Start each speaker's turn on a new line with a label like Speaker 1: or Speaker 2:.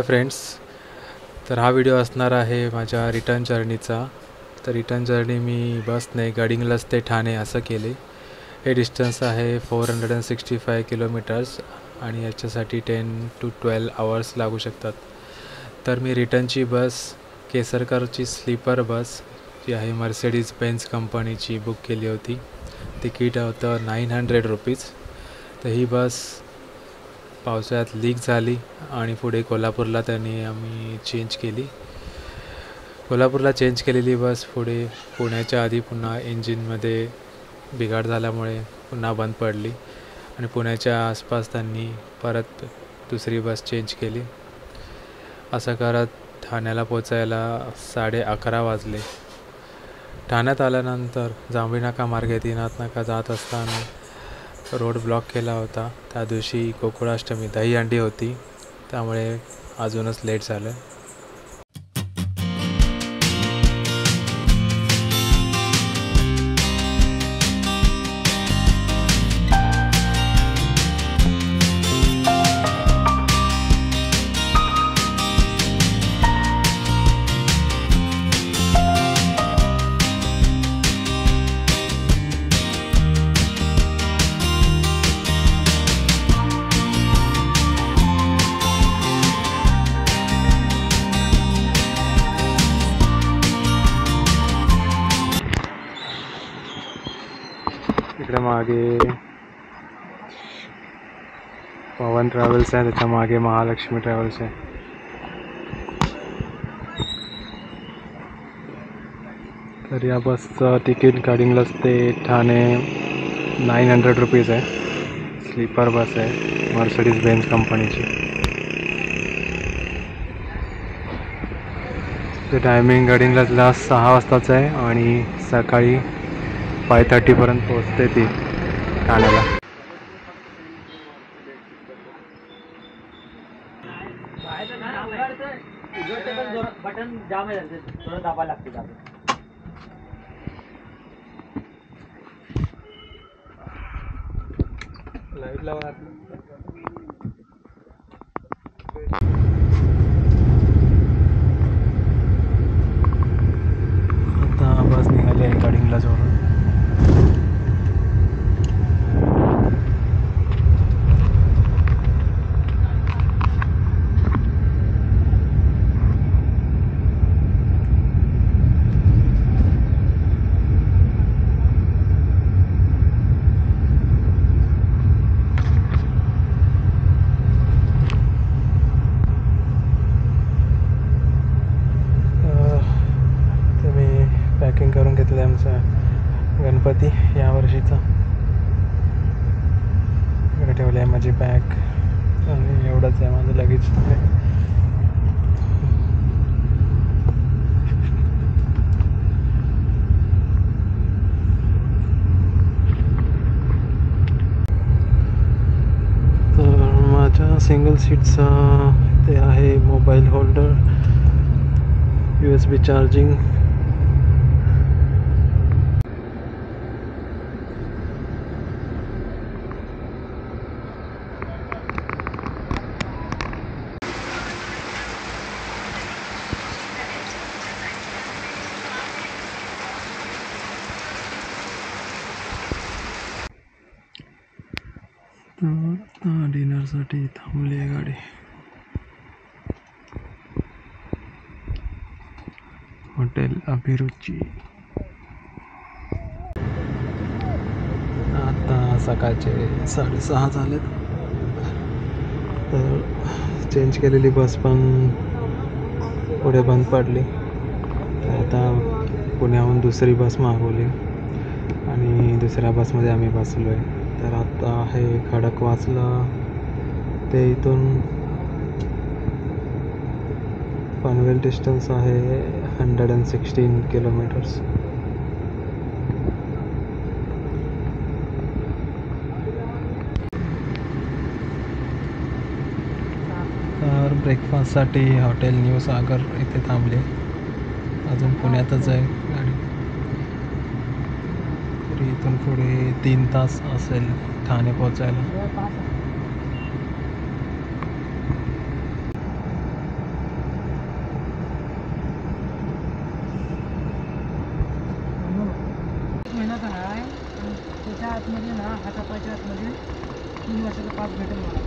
Speaker 1: Friends, तर हा video असणार आहे माझ्या रिटर्न जर्नीचा. तर रिटर्न जर्नी मी बसने गडिंग्लज ते ठाणे असं केले. हे डिस्टन्स आहे 465 किलोमीटर्स आणि याच्यासाठी 10 to 12 आवर्स लागू शकतात. तर मी रिटर्नची बस केसरकरची स्लीपर बस जी आहे मर्सिडीज बेन्झ कंपनीची बुक केली होती. तिकीट होतं 900 रुपीज. तर ही बस पावसाळ्यात लीक झाली आणि पुढे कोल्हापूरला आम्ही चेंज केली. कोल्हापूरला चेंज केलेली बस पुढे पुण्याच्या आधी पुन्हा इंजिनमध्ये बिघाड झाल्यामुळे पुन्हा बंद पडली आणि पुण्याच्या आसपास त्यांनी परत दुसरी बस चेंज केली. असं करत ठाण्याला पोचायला 11:30 वाजले. ठाण्यात आल्यानंतर जांभळी नाका मार्गे दीनाथ नाका जात असताना रोड ब्लॉक केला होता. त्या दिवशी गोकुळाष्टमी दहीहंडी होती, त्यामुळे अजूनच लेट झालं. इकडे मागे पवन ट्रॅव्हल्स आहे, त्याच्या मागे महालक्ष्मी ट्रॅव्हल्स आहे. तर या बसचं तिकीट गडिंग्लज ते ठाणे 900 रुपीज आहे. स्लीपर बस आहे मर्सिडीज बेन्झ कंपनीची. ते टायमिंग गडिंग्लजला 6 वाजताचं आहे आणि सकाळी 5:30 पोहोचते ती ठाण्याला.
Speaker 2: बटन जाम आहे, थोडं दाबायला लागते.
Speaker 1: लाईट लावा. आता बस निघाली आहे गडिंग्लजवरून. पॅकिंग करून घेतलं आहे आमचा गणपती यावर्षीचा. इकडे ठेवले आहे माझी बॅग आणि एवढंच आहे माझं लगेच. तर माझ्या सिंगल सीटचा ते आहे मोबाईल होल्डर, USB चार्जिंग. तर डिनरसाठी थांबली आहे गाडी. हॉटेल अभिरुची. आता सकाळचे 6:30 झालेत. तर चेंज केलेली बस पण पुढे बंद पडली. तर आता पुण्याहून दुसरी बस मागवली आणि दुसऱ्या बसमध्ये आम्ही बसलो आहे. तर आता आहे खडकवासला ते इथून पनवेल डिस्टन्स आहे 116 किलोमीटर्स. तर ब्रेकफास्टसाठी हॉटेल न्यू सागर इथे थांबले. अजून पुण्यातच आहे गाडी. तरी इथून पुढे 3 तास असेल ठाणे पोचायला.
Speaker 3: आतमध्ये ना हातापायच्या आतमध्ये 3 वर्षाचा पास भेटेल मला.